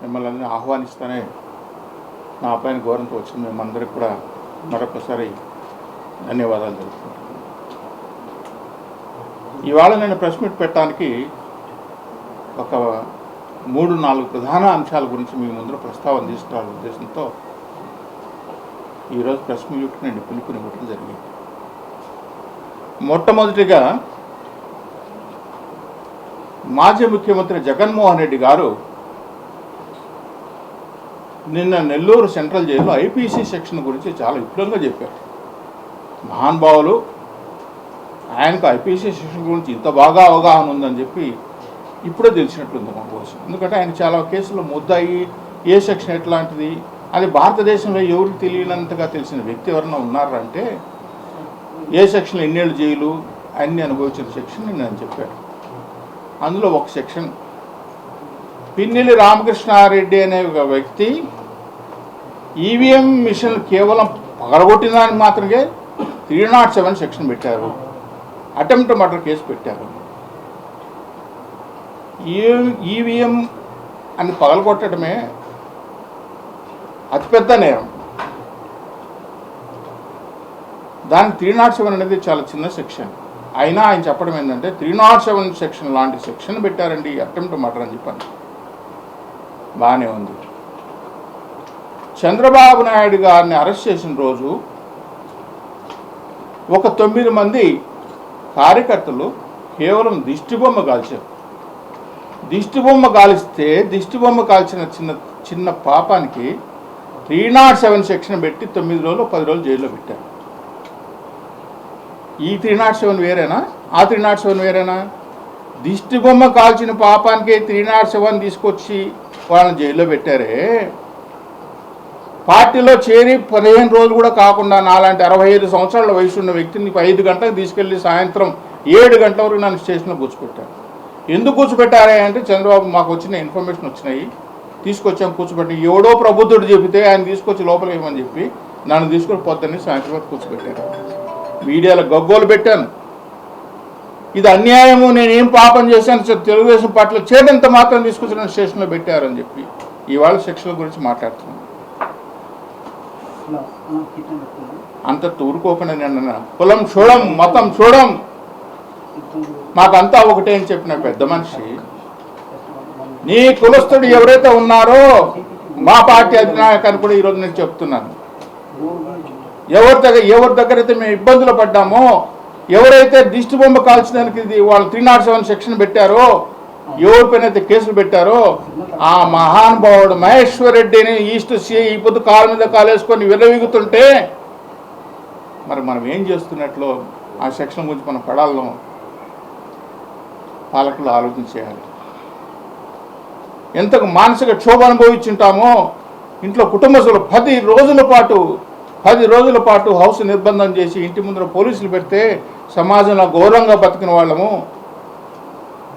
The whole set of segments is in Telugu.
మిమ్మల్ని ఆహ్వానిస్తూనే నా పైన గౌరవంతో వచ్చిన మేమందరికి కూడా మరొకసారి ధన్యవాదాలు తెలుపుకుంటున్నాను. ఇవాళ నేను ప్రెస్ మీట్ పెట్టడానికి ఒక 3-4 ప్రధాన అంశాల గురించి మీ ముందు ప్రస్తావన తీసుకురావాలనే ఉద్దేశంతో ఈరోజు ప్రెస్ మీట్ నేను పిలుపునివ్వడం జరిగింది. మొట్టమొదటిగా మాజీ ముఖ్యమంత్రి జగన్మోహన్ రెడ్డి గారు నిన్న నెల్లూరు సెంట్రల్ జైల్లో ఐపీసీ సెక్షన్ గురించి చాలా విపులంగా చెప్పారు. మహానుభావులు ఆయనకు ఐపీసీ సెక్షన్ గురించి ఇంత బాగా అవగాహన ఉందని చెప్పి ఇప్పుడే తెలిసినట్లుంది మా కోసం. ఎందుకంటే ఆయన చాలా కేసుల్లో ముద్దాయి, ఏ సెక్షన్ ఎట్లాంటిది అది భారతదేశంలో ఎవరికి తెలియనంతగా తెలిసిన వ్యక్తి ఎవరైనా ఉన్నారంటే ఏ సెక్షన్ ఎన్నేళ్ళు జైలు అన్ని అనుభవించిన సెక్షన్ నేను చెప్పాను. అందులో ఒక సెక్షన్ పిన్నెల్లి రామకృష్ణారెడ్డి అనే ఒక వ్యక్తి ఈవీఎం మిషన్ కేవలం పగలగొట్టిన దానికి మాత్రమే 307 సెక్షన్ పెట్టారు, అటెంప్ట్ మర్డర్ కేసు పెట్టారు. ఈవీఎం అని పగలగొట్టడమే అతిపెద్ద నేరం. దానికి 307 అనేది చాలా చిన్న సెక్షన్. అయినా ఆయన చెప్పడం ఏంటంటే 307 సెక్షన్ లాంటి సెక్షన్ పెట్టారండి అటెంప్ట్ మర్డర్ అని చెప్పాను. బాగానే ఉంది. చంద్రబాబు నాయుడు గారిని అరెస్ట్ చేసిన రోజు ఒక 9 మంది కార్యకర్తలు కేవలం దిష్టిబొమ్మ కాల్చారు. దిష్టిబొమ్మ కాల్స్తే దిష్టిబొమ్మ కాల్చిన చిన్న పాపానికి 307 సెక్షన్ పెట్టి 9 రోజులు 10 రోజులు జైల్లో పెట్టారు. ఈ 307 వేరేనా, ఆ 307 వేరేనా? దిష్టిబొమ్మ కాల్చిన పాపానికి 307 తీసుకొచ్చి వాళ్ళని జైల్లో పెట్టారే. పార్టీలో చేరి 15 రోజులు కూడా కాకుండా నాలాంటి 65 సంవత్సరాల వయసు ఉన్న వ్యక్తిని 5 గంటలకు తీసుకెళ్ళి సాయంత్రం 7 గంటల వరకు నన్ను స్టేషన్లో కూర్చోబెట్టారు. ఎందుకు కూర్చోబెట్టారే అంటే చంద్రబాబు మాకు వచ్చిన ఇన్ఫర్మేషన్ వచ్చినాయి, తీసుకొచ్చాము కూర్చోబెట్టి. ఎవడో ప్రబుద్ధుడు చెబితే ఆయన తీసుకొచ్చి లోపల ఏమని చెప్పి నన్ను తీసుకొని పొద్దున్నే సాయంత్రం వరకు కూర్చోబెట్టారు. మీడియాలో గగ్గోలు పెట్టాను. ఇది అన్యాయము, నేనేం పాపం చేశాను, తెలుగుదేశం పార్టీలో చేరినంత మాత్రం తీసుకొచ్చి నన్ను స్టేషన్లో పెట్టారని చెప్పి ఇవాళ సెక్షన్ల గురించి మాట్లాడుతున్నాను. అంత ఊరుకోకుండా నేను కులం చూడం, మతం చూడం, మాకంతా ఒకటే అని చెప్పిన పెద్ద మనిషి. నీ కులస్తుడు ఎవరైతే ఉన్నారో మా పార్టీ అధినాయకాన్ని కూడా ఈరోజు నేను చెప్తున్నాను. ఎవరి దగ్గర అయితే మేము ఇబ్బందులు పడ్డామో, ఎవరైతే దిష్టిబొమ్మ కాల్చడానికి వాళ్ళు 307 సెక్షన్ పెట్టారో, ఎవరిపైన అయితే కేసులు పెట్టారో ఆ మహానుభావుడు మహేశ్వర్ రెడ్డిని ఈస్ట్ సిఐ ఈ పొద్దు కాలు మీద కాలేసుకొని విర్రవీగుతుంటే మరి మనం ఏం చేస్తున్నట్లు ఆ సెక్షన్ గురించి మన పడాలను పాలకులు ఆలోచన చేయాలి. ఎంతకు మానసిక క్షోభ అనుభవించుంటామో. ఇంట్లో కుటుంబ సభ్యులు 10 రోజుల పాటు హౌస్ నిర్బంధం చేసి ఇంటి ముందర పోలీసులు పెడితే సమాజంలో గౌరవంగా బతికిన వాళ్ళము.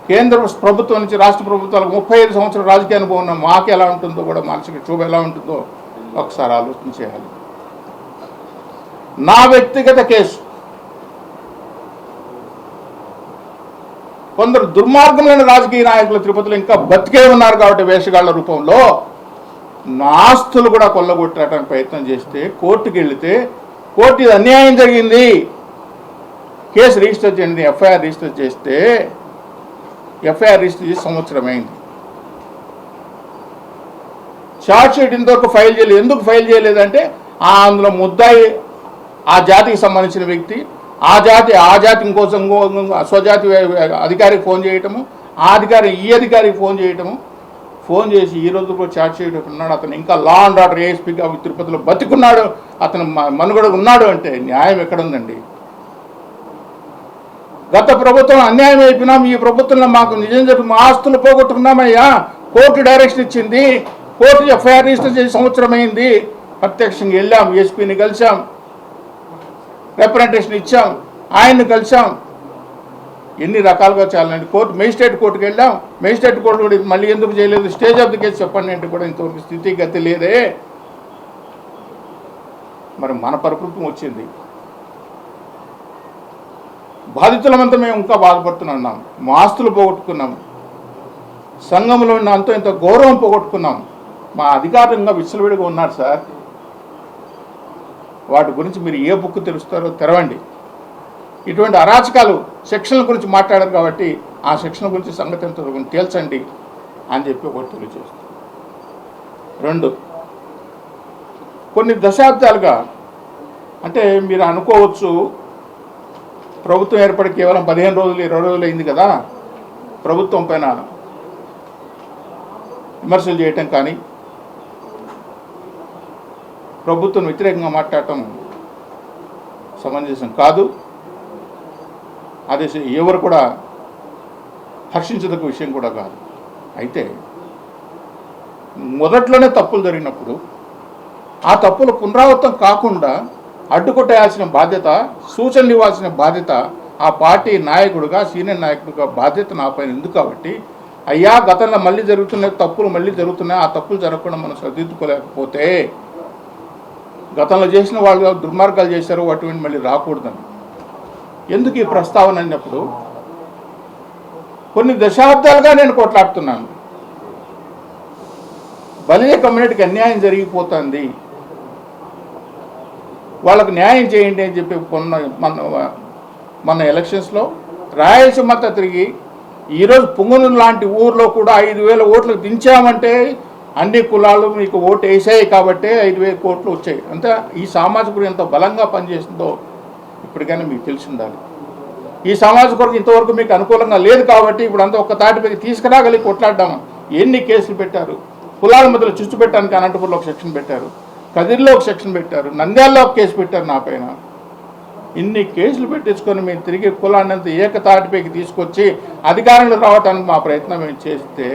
కేంద్ర ప్రభుత్వం నుంచి రాష్ట్ర ప్రభుత్వాలకు 35 సంవత్సరాల రాజకీయ అనుభవం ఉన్న మాకు ఎలా ఉంటుందో కూడా మానసిక క్షోభ ఎలా ఉంటుందో ఒకసారి ఆలోచన చేయాలి. నా వ్యక్తిగత కేసు కొందరు దుర్మార్గమైన రాజకీయ నాయకులు తిరుపతిలో ఇంకా బతికే ఉన్నారు కాబట్టి వేషగాళ్ల రూపంలో నా ఆస్తులు కూడా కొల్లగొట్టడానికి ప్రయత్నం చేస్తే కోర్టుకు వెళితే కోర్టు ఇది అన్యాయం జరిగింది, కేసు రిజిస్టర్ చేయండి, ఎఫ్ఐఆర్ రిజిస్టర్ చేస్తే ఎఫ్ఐఆర్ రిజిస్టర్ చేసి సంవత్సరం అయింది. ఛార్జ్ షీట్ ఇంతవరకు ఫైల్ చేయలేదు. ఎందుకు ఫైల్ చేయలేదంటే అందులో ముద్దాయి ఆ జాతికి సంబంధించిన వ్యక్తి, ఆ జాతి ఇంకోసం స్వజాతి అధికారికి ఫోన్ చేయటము, ఆ అధికారి ఈ అధికారికి ఫోన్ చేసి ఈ రోజు కూడా ఛార్జ్ షీట్ ఉన్నాడు, అతను ఇంకా లా అండ్ ఆర్డర్ ఏఎస్పీగా తిరుపతిలో బతికున్నాడు, అతను మనుగడ ఉన్నాడు అంటే న్యాయం ఎక్కడుందండి? గత ప్రభుత్వం అన్యాయం అయిపోయినాం, ఈ ప్రభుత్వంలో మాకు నిజం చెప్పి మా ఆస్తులు పోగొట్టుకున్నామయ్యా, కోర్టు డైరెక్షన్ ఇచ్చింది, కోర్టు ఎఫ్ఐఆర్ రిజిస్టర్ చేసి సంవత్సరం అయింది, ప్రత్యక్షంగా వెళ్ళాం, ఎస్పీని కలిసాం, రిప్రజెంటేషన్ ఇచ్చాం, ఆయన్ని కలిసాం, ఎన్ని రకాలుగా చాలండి. మేజిస్ట్రేట్ కోర్టుకు వెళ్ళాం, మేజిస్ట్రేట్ కోర్టు కూడా మళ్ళీ ఎందుకు చేయలేదు, స్టేజ్ ఆఫ్ ది కేసు చెప్పండి అంటే కూడా ఇంతవరకు స్థితిగతి లేదే. మరి మన ప్రభుత్వం వచ్చింది, బాధితులమంతా మేము ఇంకా బాధపడుతున్నాం, మా ఆస్తులు పోగొట్టుకున్నాం, సంఘంలో ఉన్న అంత ఇంత గౌరవం పోగొట్టుకున్నాం. మా అధికారంగా విచ్చలవిడిగా ఉన్నారు సార్. వాటి గురించి మీరు ఏ బుక్ తెరుస్తారో తెరవండి. ఇటువంటి అరాచకాలు సెక్షన్ల గురించి మాట్లాడారు కాబట్టి ఆ సెక్షన్ గురించి సంగతి ఎంతో తేల్చండి అని చెప్పి ఒకటి తెలియజేస్తుంది. 2, కొన్ని దశాబ్దాలుగా అంటే మీరు అనుకోవచ్చు ప్రభుత్వం ఏర్పడి కేవలం 15 రోజులు 20 రోజులు అయింది కదా, ప్రభుత్వం పైన విమర్శలు చేయటం కానీ ప్రభుత్వం వ్యతిరేకంగా మాట్లాడటం సమంజసం కాదు. అది ఎవరు కూడా హర్షించదగ్గ విషయం కూడా కాదు. అయితే మొదట్లోనే తప్పులు జరిగినప్పుడు ఆ తప్పులు పునరావృతం కాకుండా అడ్డుకొట్టేయాల్సిన బాధ్యత, సూచనలు ఇవ్వాల్సిన బాధ్యత ఆ పార్టీ నాయకుడిగా, సీనియర్ నాయకుడిగా బాధ్యత నాపైన ఉంది. కాబట్టి అయ్యా గతంలో మళ్ళీ జరుగుతున్నాయి తప్పులు, మళ్ళీ జరుగుతున్నాయి, ఆ తప్పులు జరగకుండా మనం సరిదిద్దుకోలేకపోతే గతంలో చేసిన వాళ్ళు దుర్మార్గాలు చేశారు అటువంటి మళ్ళీ రాకూడదని ఎందుకు ఈ ప్రస్తావన అన్నప్పుడు కొన్ని దశాబ్దాలుగా నేను కొట్లాడుతున్నాను. బలియ కమ్యూనిటీకి అన్యాయం జరిగిపోతుంది, వాళ్ళకు న్యాయం చేయండి అని చెప్పి మన ఎలక్షన్స్లో రాయలసీమంతా తిరిగి ఈరోజు పుంగనూరు లాంటి ఊర్లో కూడా 5,000 ఓట్లకు దించామంటే అన్ని కులాలు మీకు ఓటు వేసాయి కాబట్టి 5,000 కోట్లు వచ్చాయి. అంతే ఈ సామాజిక వర్గం ఎంత బలంగా పనిచేస్తుందో ఇప్పటికైనా మీకు తెలిసి ఉండాలి. ఈ సామాజిక వర్గం ఇంతవరకు మీకు అనుకూలంగా లేదు కాబట్టి ఇప్పుడు అంతా ఒక్క తాటిపైకి తీసుకురాగలిగి కొట్లాడ్డాము. ఎన్ని కేసులు పెట్టారు, కులాల మధ్యలో చుచ్చు పెట్టడానికి అనంతపురంలో ఒక సెక్షన్ పెట్టారు, కదిరిలో ఒక సెక్షన్ పెట్టారు, నంద్యాలలో ఒక కేసు పెట్టారు నా పైన. ఇన్ని కేసులు పెట్టించుకొని మేము తిరిగి కులాన్ని అంతా ఏకతాటిపైకి తీసుకొచ్చి అధికారంలో రావడానికి మా ప్రయత్నం మేము చేస్తే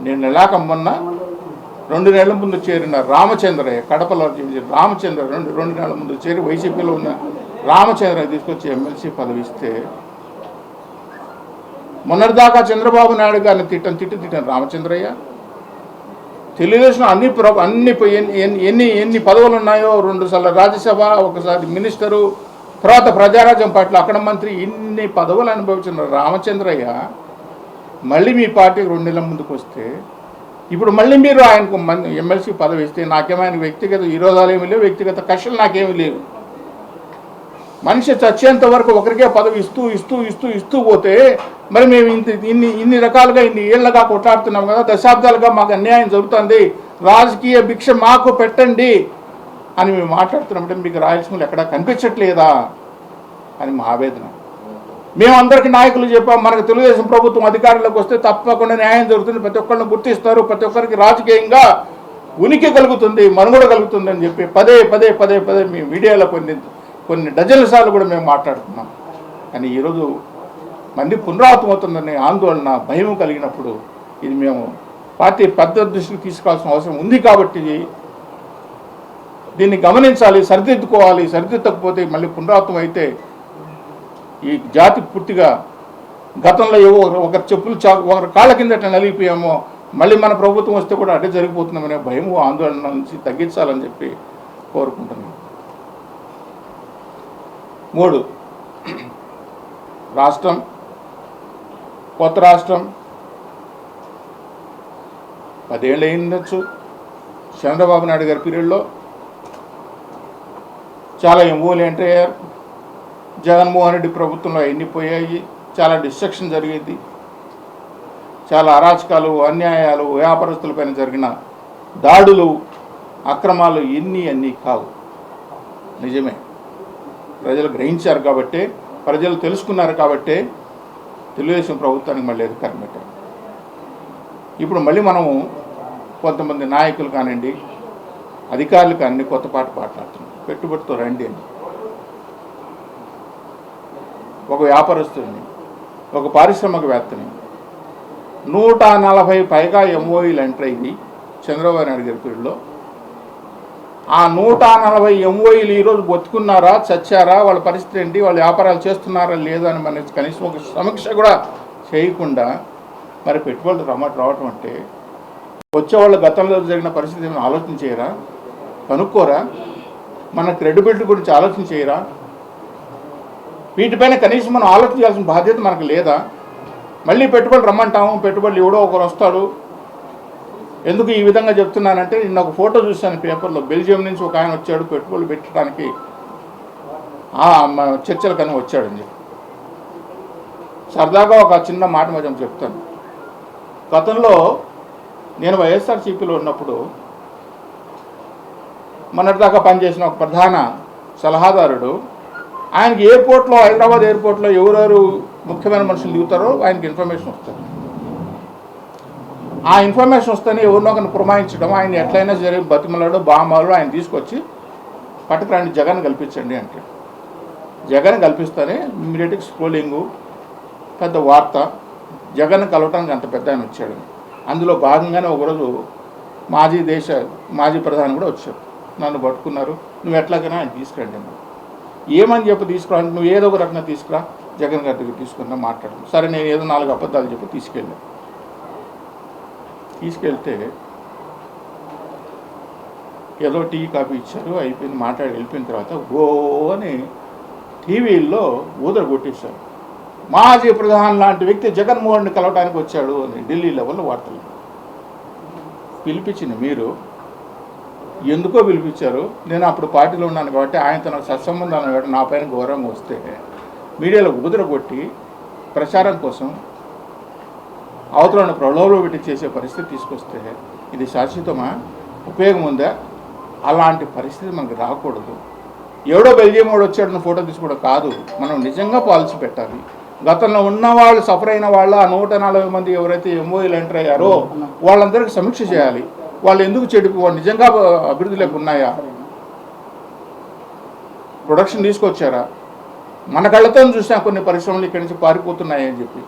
నేను ఎలాగ మొన్న 2 నెలల ముందు చేరిన రామచంద్రయ్య, కడపలో రామచంద్ర 2 నెలల ముందు చేరి వైసీపీలో ఉన్న రామచంద్రయ్య తీసుకొచ్చి ఎమ్మెల్సీ పదవి ఇస్తే మొన్నటిదాకా చంద్రబాబు నాయుడు గారిని తిట్టిన రామచంద్రయ్య తెలుగుదేశం ఎన్ని పదవులు ఉన్నాయో 2 సార్లు రాజ్యసభ, ఒకసారి మినిస్టరు, తర్వాత ప్రజారాజ్యం పార్టీలో అక్కడ మంత్రి, ఇన్ని పదవులు అనుభవించిన రామచంద్రయ్య మళ్ళీ మీ పార్టీకి 2 నెలల ముందుకు వస్తే ఇప్పుడు మళ్ళీ మీరు ఆయనకు ఎమ్మెల్సీ పదవి ఇస్తే నాకేమైనా వ్యక్తిగత విరోధాలు ఏమీ లేవు, వ్యక్తిగత కక్షలు నాకేమీ లేవు. మనిషి చచ్చేంత వరకు ఒకరికే పదవి ఇస్తూ పోతే మరి మేము ఇన్ని రకాలుగా ఇన్ని ఏళ్ళగా కొట్లాడుతున్నాం కదా, దశాబ్దాలుగా మాకు అన్యాయం జరుగుతుంది, రాజకీయ భిక్ష మాకు పెట్టండి అని మేము మాట్లాడుతున్నామంటే మీకు రాయలసీమలో ఎక్కడా కనిపించట్లేదా అని మా ఆవేదన. మేమందరికీ నాయకులు చెప్పాం, మనకు తెలుగుదేశం ప్రభుత్వం అధికారంలోకి వస్తే తప్పకుండా న్యాయం జరుగుతుంది, ప్రతి ఒక్కరిని గుర్తిస్తారు, ప్రతి ఒక్కరికి రాజకీయంగా ఉనికి కలుగుతుంది, మనుగడ కలుగుతుంది అని చెప్పి పదే మీ మీడియాలో కొన్ని డజన్ల సార్లు కూడా మేము మాట్లాడుతున్నాం. కానీ ఈరోజు మళ్ళీ పునరావృతం అవుతుందనే ఆందోళన, భయం కలిగినప్పుడు ఇది మేము పార్టీ పెద్ద దృష్టికి తీసుకోవాల్సిన అవసరం ఉంది. కాబట్టి దీన్ని గమనించాలి, సరిదిద్దుకోవాలి. సరిదిద్దకపోతే మళ్ళీ పునరావృతం అయితే ఈ జాతి పూర్తిగా గతంలో ఏవో ఒకరి చెప్పులు ఒకరి కాళ్ళ కిందట నలిగిపోయామో మళ్ళీ మన ప్రభుత్వం వస్తే కూడా అడ్డే జరిగిపోతున్నామనే భయము, ఆందోళన నుంచి తగ్గించాలని చెప్పి కోరుకుంటున్నాం. 3, రాష్ట్రం, కొత్త రాష్ట్రం 10 ఏళ్ళు అయిండొచ్చు. చంద్రబాబు నాయుడు గారి పీరియడ్లో చాలా ఎంఓలు ఎంటర్ అయ్యారు. జగన్మోహన్ రెడ్డి ప్రభుత్వంలో ఎన్నిపోయాయి, చాలా డిస్ట్రక్షన్ జరిగేది, చాలా అరాచకాలు, అన్యాయాలు, వ్యాపారస్తులపైన జరిగిన దాడులు, అక్రమాలు అన్నీ కావు. నిజమే, ప్రజలు గ్రహించారు కాబట్టి, ప్రజలు తెలుసుకున్నారు కాబట్టి తెలుగుదేశం ప్రభుత్వానికి మళ్ళీ అధికారం పెట్టారు. ఇప్పుడు మళ్ళీ మనము కొంతమంది నాయకులు కానివ్వండి, అధికారులు కానీ కొత్త పాట మాట్లాడుతున్నాం, పెట్టుబడితో రండి అని. ఒక వ్యాపారస్తుడిని, ఒక పారిశ్రామికవేత్తని 140 పైగా ఎంఓఈలు ఎంటర్ అయింది చంద్రబాబు నాయుడు గారి పీరియడ్లో. ఆ 140 ఎంఓఈలు ఈరోజు బతుకున్నారా, చచ్చారా, వాళ్ళ పరిస్థితి ఏంటి, వాళ్ళు వ్యాపారాలు చేస్తున్నారా లేదా అని మన కనీసం ఒక సమీక్ష కూడా చేయకుండా మరి పెట్టుబడులు రావటం అంటే వచ్చేవాళ్ళు గతంలో జరిగిన పరిస్థితి ఏమైనా ఆలోచన చేయరా, కనుక్కోరా, మన క్రెడిబిలిటీ గురించి ఆలోచన చేయరా? వీటిపైన కనీసం మనం ఆలోచించాల్సిన బాధ్యత మనకు లేదా? మళ్ళీ పెట్టుబడులు రమ్మంటాము, పెట్టుబడులు ఎవడో ఒకరు వస్తాడు. ఎందుకు ఈ విధంగా చెప్తున్నానంటే, నిన్న ఒక ఫోటో చూశాను పేపర్లో, బెల్జియం నుంచి ఒక ఆయన వచ్చాడు పెట్టుబడులు పెట్టడానికి చర్చలకన్నా వచ్చాడని చెప్పి. సరదాగా ఒక చిన్న మాట మధ్య చెప్తాను. గతంలో నేను వైఎస్ఆర్సీపీలో ఉన్నప్పుడు మొన్నటిదాకా పనిచేసిన ఒక ప్రధాన సలహాదారుడు, ఆయనకి ఎయిర్పోర్ట్లో, హైదరాబాద్ ఎయిర్పోర్ట్లో ఎవరెవరు ముఖ్యమైన మనుషులు దిగుతారో ఆయనకి ఇన్ఫర్మేషన్ వస్తుంది. ఆ ఇన్ఫర్మేషన్ వస్తేనే ఎవరినో ఒకరిని పురమాయించడం, ఆయన ఎట్లయినా సరే బతిమలాడు బామాలు ఆయన తీసుకొచ్చి పట్టుకురండి, జగన్ కల్పించండి అంటే జగన్ కల్పిస్తేనే ఇమ్మీడియట్గా స్క్రోలింగు, పెద్ద వార్త, జగన్ కలవటానికి అంత పెద్ద ఆయన వచ్చాడు. అందులో భాగంగానే ఒకరోజు మాజీ ప్రధాని కూడా వచ్చాడు. నన్ను పట్టుకున్నారు, నువ్వు ఎట్లాగైనా ఆయన తీసుకురండి అన్నాడు. ఏమని చెప్పి తీసుకురాను, నువ్వు ఏదో ఒక రకంగా తీసుకురా, జగన్ గారి దగ్గర తీసుకున్నా మాట్లాడు. సరే, నేను ఏదో 4 అబద్ధాలు చెప్పి తీసుకెళ్తే ఏదో టీ కాఫీ ఇచ్చారు, అయిపోయింది, మాట్లాడి వెళ్ళిపోయిన తర్వాత గో అని టీవీల్లో ఊదర కొట్టేశారు. మాజీ ప్రధాని లాంటి వ్యక్తి జగన్మోహన్ని కలవడానికి వచ్చాడు అని ఢిల్లీ లెవెల్లో వార్తలు. పిలిపించింది మీరు, ఎందుకో పిలిపించారు. నేను అప్పుడు పార్టీలో ఉన్నాను కాబట్టి ఆయనతో నాకు సత్సంబంధాలు కాబట్టి నా పైన గౌరవంగా వస్తే మీడియాలో ఊదర కొట్టి ప్రచారం కోసం అవతలను ప్రలోభంలో పెట్టి చేసే పరిస్థితి తీసుకొస్తే ఇది శాశ్వతమా, ఉపయోగం ఉందా? అలాంటి పరిస్థితి మనకు రాకూడదు. ఎవడో బెల్జియం వాడు వచ్చాడన్న ఫోటో తీసుకోవడం కాదు, మనం నిజంగా పాలసీ పెట్టాలి. గతంలో ఉన్న వాళ్ళు, సఫర్ అయిన వాళ్ళు, ఆ 140 మంది ఎవరైతే ఎంఓఈలు ఎంటర్ అయ్యారో వాళ్ళందరికీ సమీక్ష చేయాలి. వాళ్ళు ఎందుకు వాళ్ళు నిజంగా అభివృద్ధి లేకున్నాయా, ప్రొడక్షన్ తీసుకొచ్చారా? మన కళ్ళతో చూసినా కొన్ని పరిశ్రమలు ఇక్కడి నుంచి పారిపోతున్నాయని చెప్పి,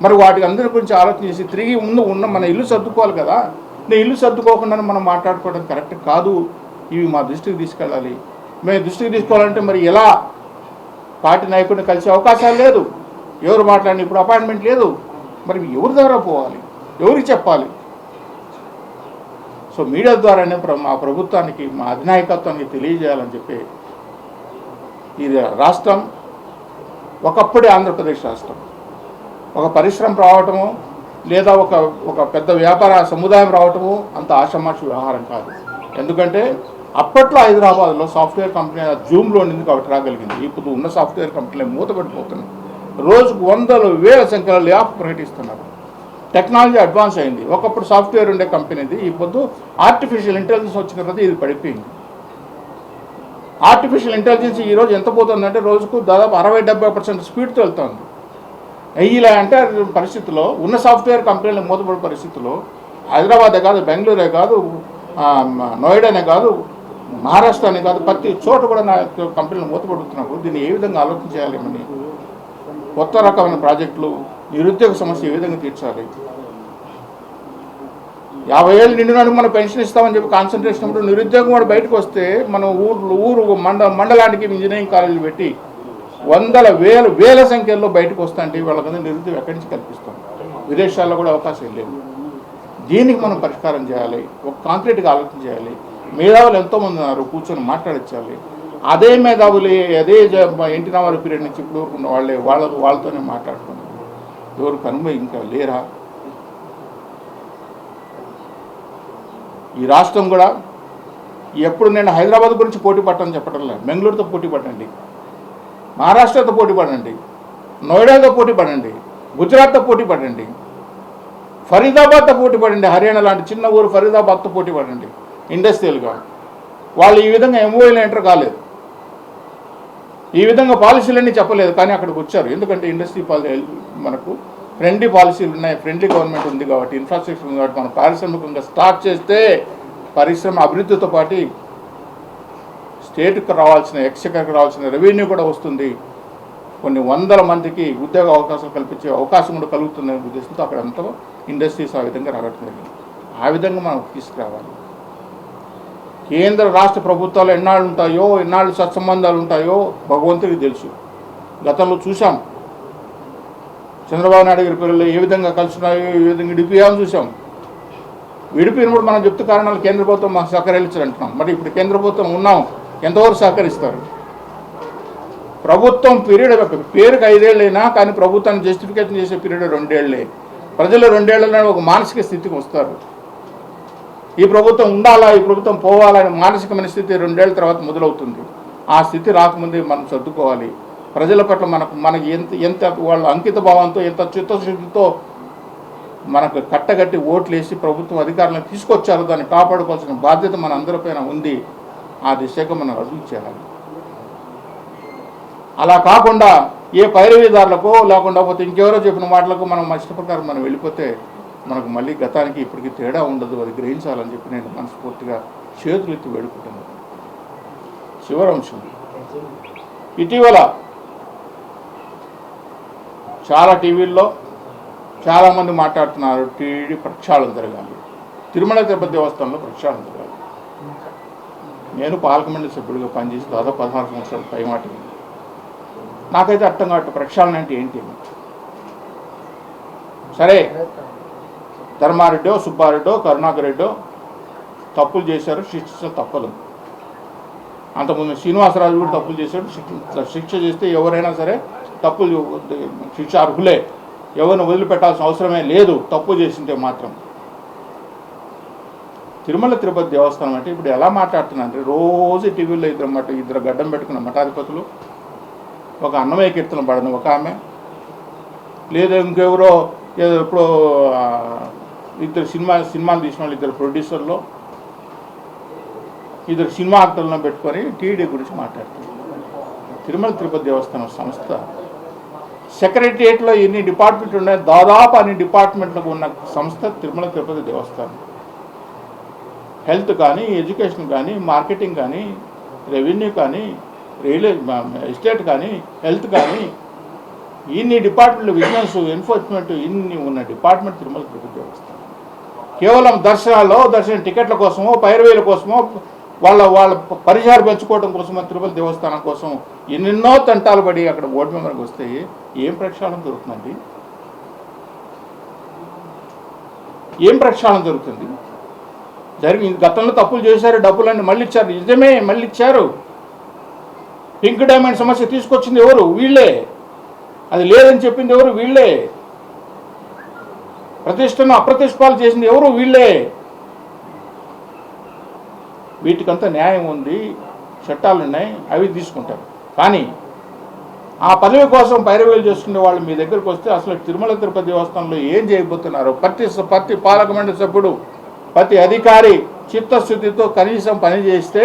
మరి వాటి అందరి గురించి ఆలోచన చేసి తిరిగి ఉన్న మన ఇల్లు సర్దుకోవాలి కదా. నేను ఇల్లు సర్దుకోకుండా మనం మాట్లాడుకోవడం కరెక్ట్ కాదు. ఇవి మా దృష్టికి తీసుకెళ్ళాలి. మేము దృష్టికి తీసుకోవాలంటే మరి ఎలా? పార్టీ నాయకుడిని కలిసే అవకాశాలు లేదు, ఎవరు మాట్లాడిన ఇప్పుడు అపాయింట్మెంట్ లేదు. మరి ఎవరి ద్వారా పోవాలి, ఎవరికి చెప్పాలి? సో మీడియా ద్వారానే మా ప్రభుత్వానికి, మా అధినాయకత్వానికి తెలియజేయాలని చెప్పి, ఇది రాష్ట్రం ఒకప్పుడే ఆంధ్రప్రదేశ్ రాష్ట్రం, ఒక పరిశ్రమ రావటము లేదా ఒక పెద్ద వ్యాపార సముదాయం రావటము అంత ఆషామాషి వ్యవహారం కాదు. ఎందుకంటే అప్పట్లో హైదరాబాద్లో సాఫ్ట్వేర్ కంపెనీ జూమ్లో ఉండింది కాబట్టి రాగలిగింది. ఇప్పుడు ఉన్న సాఫ్ట్వేర్ కంపెనీలు మూతపడిపోతున్నాయి. రోజుకు 100,000 సంఖ్యలో లే ఆఫ్ ప్రకటిస్తున్నారు. టెక్నాలజీ అడ్వాన్స్ అయింది. ఒకప్పుడు సాఫ్ట్వేర్ ఉండే కంపెనీది, ఇప్పుడు ఆర్టిఫిషియల్ ఇంటెలిజెన్స్ వచ్చిన తర్వాత ఇది పడిపోయింది. ఆర్టిఫిషియల్ ఇంటెలిజెన్స్ ఈరోజు ఎంత పోతుందంటే రోజుకు దాదాపు 60-70% స్పీడ్తో వెళ్తుంది. ఇలా అంటే పరిస్థితుల్లో ఉన్న సాఫ్ట్వేర్ కంపెనీలు మూతపడే పరిస్థితుల్లో హైదరాబాదే కాదు, బెంగళూరే కాదు, నోయిడానే కాదు, మహారాష్ట్రనే కాదు, ప్రతి చోట కూడా నా కంపెనీలు మూతపడుతున్నప్పుడు దీన్ని ఏ విధంగా ఆలోచన చేయాలి? కొత్త రకమైన ప్రాజెక్టులు, నిరుద్యోగ సమస్య ఏ విధంగా తీర్చాలి? 50 ఏళ్ళు నిండినాడు మనం పెన్షన్ ఇస్తామని చెప్పి కాన్సన్ట్రేషన్ ఉన్నప్పుడు నిరుద్యోగం వాడు బయటకు వస్తే మనం ఊరు మండలానికి ఇంజనీరింగ్ కాలేజీలు పెట్టి 100,000 సంఖ్యలో బయటకు వస్తా అంటే వాళ్ళకందరూ నిరుద్యోగం ఎక్కడి నుంచి కల్పిస్తాం? విదేశాల్లో కూడా అవకాశం లేదు. దీనికి మనం పరిష్కారం చేయాలి, ఒక కాంక్రీట్గా ఆలోచన చేయాలి. మేధావులు ఎంతోమంది ఉన్నారు, కూర్చొని మాట్లాడించాలి. అదే మేధావులు, అదే ఎన్టీ రామారావు పీరియడ్ నుంచి ఇప్పుడు ఉన్న వాళ్ళతోనే మాట్లాడుతున్నారు. ఎవరు కనుమ ఇంకా లేరా? ఈ రాష్ట్రం కూడా ఎప్పుడు నేను హైదరాబాద్ గురించి పోటీ పట్టని చెప్పడం లేదు. బెంగళూరుతో పోటీ పడండి, మహారాష్ట్రతో పోటీ పడండి, నోయిడాతో పోటీ పడండి, గుజరాత్తో పోటీ పడండి, ఫరీదాబాద్తో పోటీ పడండి, హర్యానా లాంటి చిన్న ఊరు ఫరీదాబాద్తో పోటీ పడండి. ఇండస్ట్రియల్గా వాళ్ళు ఈ విధంగా ఎంఓఏలు ఎంటర్ కాలేదు, ఈ విధంగా పాలసీలన్నీ చెప్పలేదు, కానీ అక్కడికి వచ్చారు. ఎందుకంటే ఇండస్ట్రీ మనకు ఫ్రెండ్లీ పాలసీలు ఉన్నాయి, ఫ్రెండ్లీ గవర్నమెంట్ ఉంది కాబట్టి, ఇన్ఫ్రాస్ట్రక్చర్ ఉంది కాబట్టి మనం పారిశ్రామికంగా స్టార్ట్ చేస్తే పరిశ్రమ అభివృద్ధితో పాటు స్టేట్కి రావాల్సిన, ఎక్స్చెకర్కి రావాల్సిన రెవెన్యూ కూడా వస్తుంది. కొన్ని 100 మందికి ఉద్యోగ అవకాశాలు కల్పించే అవకాశం కూడా కలుగుతుందనే ఉద్దేశంతో అక్కడ అంతా ఇండస్ట్రీస్ ఆ విధంగా రావడం జరిగింది. ఆ విధంగా మనం తీసుకురావాలి. కేంద్ర రాష్ట్ర ప్రభుత్వాలు ఎన్నాళ్ళు ఉంటాయో, ఎన్నాళ్ళు సత్సంబంధాలు ఉంటాయో భగవంతుడికి తెలుసు. గతంలో చూసాం, చంద్రబాబు నాయుడు గారి పిల్లలు ఏ విధంగా కలుసున్నాయో, ఏ విధంగా విడిపోయామని చూసాం. విడిపోయినప్పుడు మనం చెప్తూ కారణాలు కేంద్ర ప్రభుత్వం మాకు సహకరించాలంటున్నాం. మరి ఇప్పుడు కేంద్ర ప్రభుత్వం ఉన్నాం, ఎంతవరకు సహకరిస్తారు? ప్రభుత్వం పీరియడ్ పేరుకి 5 ఏళ్ళైనా కానీ ప్రభుత్వాన్ని జస్టిఫికేషన్ చేసే పీరియడ్ 2 ఏళ్ళే. ప్రజలు 2 ఏళ్లలో ఒక మానసిక స్థితికి వస్తారు. ఈ ప్రభుత్వం ఉండాలా, ఈ ప్రభుత్వం పోవాలని మానసికమైన స్థితి 2 ఏళ్ల తర్వాత మొదలవుతుంది. ఆ స్థితి రాకముందే మనం సర్దుకోవాలి. ప్రజల పట్ల మనకి ఎంత వాళ్ళ అంకిత భావంతో, ఎంత చిత్తశుద్ధితో మనకు కట్టగట్టి ఓట్లు వేసి ప్రభుత్వం అధికారులను తీసుకొచ్చారో దాన్ని కాపాడుకోవాల్సిన బాధ్యత మన అందరిపైన ఉంది. ఆ దిశగా మనం అడుగు చేయాలి. అలా కాకుండా ఏ పైరవీదారులకో లేకుండా పోతే ఇంకెవరో చెప్పిన మాటలకు మనం ఇష్ట ప్రకారం మనం వెళ్ళిపోతే మనకు మళ్ళీ గతానికి ఇప్పటికీ తేడా ఉండదు. అది గ్రహించాలని చెప్పి నేను మనస్ఫూర్తిగా చేతులెత్తి వేడుకుంటున్నాను. చివరంశం, ఇటీవల చాలా టీవీల్లో చాలామంది మాట్లాడుతున్నారు టీడీ ప్రక్షాళన జరగాలి, తిరుమల తిరుపతి దేవస్థానంలో ప్రక్షాళన జరగాలి. నేను పాలక మండలి సభ్యుడిగా పనిచేసి దాదాపు 16 సంవత్సరాలు పైమాట. నాకైతే అర్థం కావట్లేదు ప్రక్షాళన అంటే ఏంటి. సరే, ధర్మారెడ్డో, సుబ్బారెడ్డో, కరుణాకర్ రెడ్డో తప్పులు చేశారు, శిక్ష తప్పదు. అంతకుముందు శ్రీనివాసరాజు కూడా తప్పులు చేశాడు. శిక్ష చేస్తే ఎవరైనా సరే తప్పులు శిక్ష అర్హులే, ఎవరిని వదిలిపెట్టాల్సిన అవసరమే లేదు తప్పు చేసింటే మాత్రం. తిరుమల తిరుపతి దేవస్థానం అంటే ఇప్పుడు ఎలా మాట్లాడుతున్నారంటే రోజు టీవీలో ఇద్దరు గడ్డం పెట్టుకున్న మఠాధిపతులు, ఒక అన్నమయ్య కీర్తన పడని ఒక ఆమె, లేదా ఇంకెవరో ఎప్పుడో ఇద్దరు సినిమాలు తీసిన వాళ్ళు, ఇద్దరు ప్రొడ్యూసర్లు, ఇద్దరు సినిమా యాక్టర్లను పెట్టుకొని టీడీ గురించి మాట్లాడుతున్నారు. తిరుమల తిరుపతి దేవస్థానం సంస్థ సెక్రటరియట్లో ఎన్ని డిపార్ట్మెంట్లు ఉన్నాయో దాదాపు అన్ని డిపార్ట్మెంట్లకు ఉన్న సంస్థ తిరుమల తిరుపతి దేవస్థానం. హెల్త్ కానీ, ఎడ్యుకేషన్ కానీ, మార్కెటింగ్ కానీ, రెవెన్యూ కానీ, రియల్ ఎస్టేట్ కానీ, హెల్త్ కానీ, ఇన్ని డిపార్ట్మెంట్లు, విజిలెన్స్, ఎన్ఫోర్స్మెంట్, ఇన్ని ఉన్న డిపార్ట్మెంట్ తిరుమల తిరుపతి దేవస్థానం. కేవలం దర్శన టికెట్ల కోసమో, పైరవేల కోసమో, వాళ్ళ పరిసరాలు పెంచుకోవడం కోసమో తిరుపతి దేవస్థానం కోసం ఎన్నెన్నో తంటాలు పడి అక్కడ బోర్డు మెంబర్కి వస్తే ఏం ప్రక్షాళన జరుగుతుందండి? ఏం ప్రక్షాళన జరుగుతుంది? గతంలో తప్పులు చేశారు, డబ్బులన్నీ మళ్ళీ ఇచ్చారు, నిజమే మళ్ళీ ఇచ్చారు. పింక్ డైమండ్ సమస్య తీసుకొచ్చింది ఎవరు? వీళ్ళే. అది లేదని చెప్పింది ఎవరు? వీళ్ళే. ప్రతిష్టను అప్రతిష్టాలు చేసింది ఎవరు? వీళ్ళే. వీటికంతా న్యాయం ఉంది, చట్టాలు ఉన్నాయి, అవి తీసుకుంటారు. కానీ ఆ పదవి కోసం పైరవేలు చేసుకునే వాళ్ళు మీ దగ్గరకు వస్తే అసలు తిరుమల తిరుపతి దేవస్థానంలో ఏం చేయబోతున్నారు? ప్రతి పాలక మండలి సభ్యుడు, ప్రతి అధికారి చిత్తశుద్ధితో కనీసం పని చేస్తే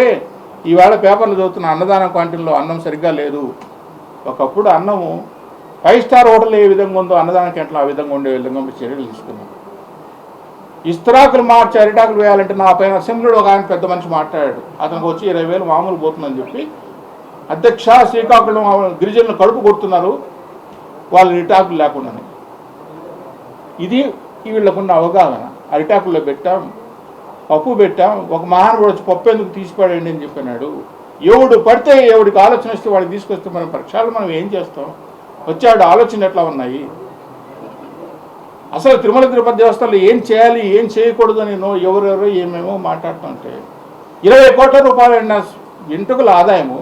ఈవేళ పేపర్లు చదువుతున్న అన్నదానం క్యాంటీన్లో అన్నం సరిగ్గా లేదు. ఒకప్పుడు అన్నము 5 స్టార్ హోటల్ ఏ విధంగా ఉందో అన్నదానం క్యాంటీన్లో ఆ విధంగా ఉండే విధంగా చర్యలు తీసుకున్నాం. ఇస్తరాకులు మార్చి అరిటాకులు వేయాలంటే నా పైన అసెంబ్లీలో ఒక ఆయన పెద్ద మనిషి మాట్లాడాడు. అతనికి వచ్చి 20,000 మామూలు పోతుందని చెప్పి, అధ్యక్ష శ్రీకాకుళం గిరిజనులు కడుపు కొడుతున్నారు వాళ్ళు అరిటాకులు లేకుండానే. ఇది వీళ్ళకున్న అవగాహన. అరిటాకుల్లో పెట్టాం, పప్పు పెట్టాం, ఒక మహానుభావుడు వచ్చి పప్పు ఎందుకు తీసిపడండి అని చెప్పినాడు. ఎవడు పడితే ఎవడికి ఆలోచన వస్తే వాడికి తీసుకొస్తే మనం పక్షాలు మనం ఏం చేస్తాం? వచ్చాడు ఆలోచన ఎట్లా ఉన్నాయి? అసలు తిరుమల తిరుపతి దేవస్థానంలో ఏం చేయాలి, ఏం చేయకూడదు అని ఎవరెవరో ఏమేమో మాట్లాడుతుంటే 20 కోట్ల రూపాయలైన ఎంటుకల ఆదాయము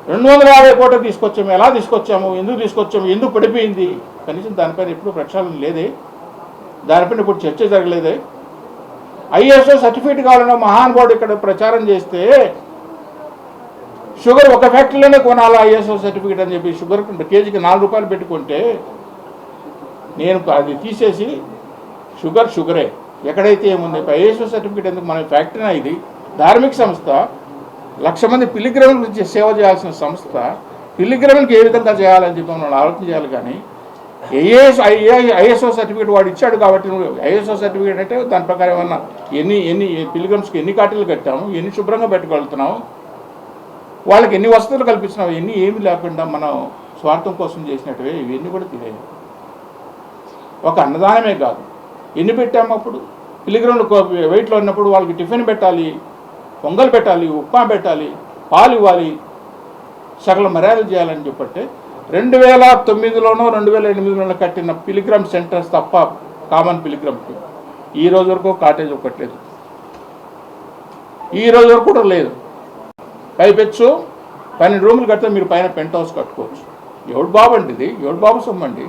250 కోట్లు తీసుకొచ్చాము. ఎలా తీసుకొచ్చాము, ఎందుకు తీసుకొచ్చాము, ఎందుకు పడిపోయింది? కనీసం దానిపైన ఎప్పుడు ప్రక్షాళన లేదే, దానిపైన ఇప్పుడు చర్చ జరగలేదే. ఐఎస్ఓ సర్టిఫికేట్ కావాలన్న మహానుభావుడు ఇక్కడ ప్రచారం చేస్తే షుగర్ ఒక ఫ్యాక్టరీలోనే కొనాలా ఐఎస్ఓ సర్టిఫికేట్ అని చెప్పి షుగర్ కేజీకి 4 రూపాయలు పెట్టుకుంటే నేను అది తీసేసి షుగరే ఎక్కడైతే ఏముంది ఐఎస్ఓ సర్టిఫికేట్ ఎందుకు? మన ఫ్యాక్టరీనా ఇది? ధార్మిక సంస్థ, 1,00,000 మంది పిలిగ్రిములకు సేవ చేయాల్సిన సంస్థ, పిలిగ్రిములకు ఏ విధంగా చేయాలని చెప్పి మనం ఆలోచన చేయాలి. కానీ ఐఎస్ఓ సర్టిఫికేట్ వాడు ఇచ్చాడు కాబట్టి ఐఎస్ఓ సర్టిఫికేట్ అంటే దాని ప్రకారం ఏమన్నా ఎన్ని పిలిగ్రిమ్స్కి ఎన్ని కాటీలు కట్టాము, ఎన్ని శుభ్రంగా పెట్టుకెళ్తున్నాము, వాళ్ళకి ఎన్ని వసతులు కల్పిస్తున్నాము, ఏమీ లేకుండా మనం స్వార్థం కోసం చేసినట్టువే ఇవన్నీ కూడా తెలియదు. ఒక అన్నదానమే కాదు, ఎన్ని పెట్టాము అప్పుడు పిలిగ్రిములు వెయిట్లో ఉన్నప్పుడు వాళ్ళకి టిఫిన్ పెట్టాలి, పొంగల్ పెట్టాలి, ఉప్మా పెట్టాలి, పాలు ఇవ్వాలి, సకల మర్యాదలు చేయాలని చెప్పట్టే 2009లోనో 2008లోనో కట్టిన పిలిగ్రమ్ సెంటర్స్ తప్ప కామన్ పిలిగ్రమ్కి ఈ రోజు వరకు కాటేజ్ ఒక్కట్లేదు, ఈ రోజు వరకు కూడా లేదు. పైపెచ్చు 12 రూములు కడితే మీరు పైన పెంట్ హౌస్ కట్టుకోవచ్చు. ఎవడు బాబు అండి ఇది, ఎవడు బాబు సొమ్మండి.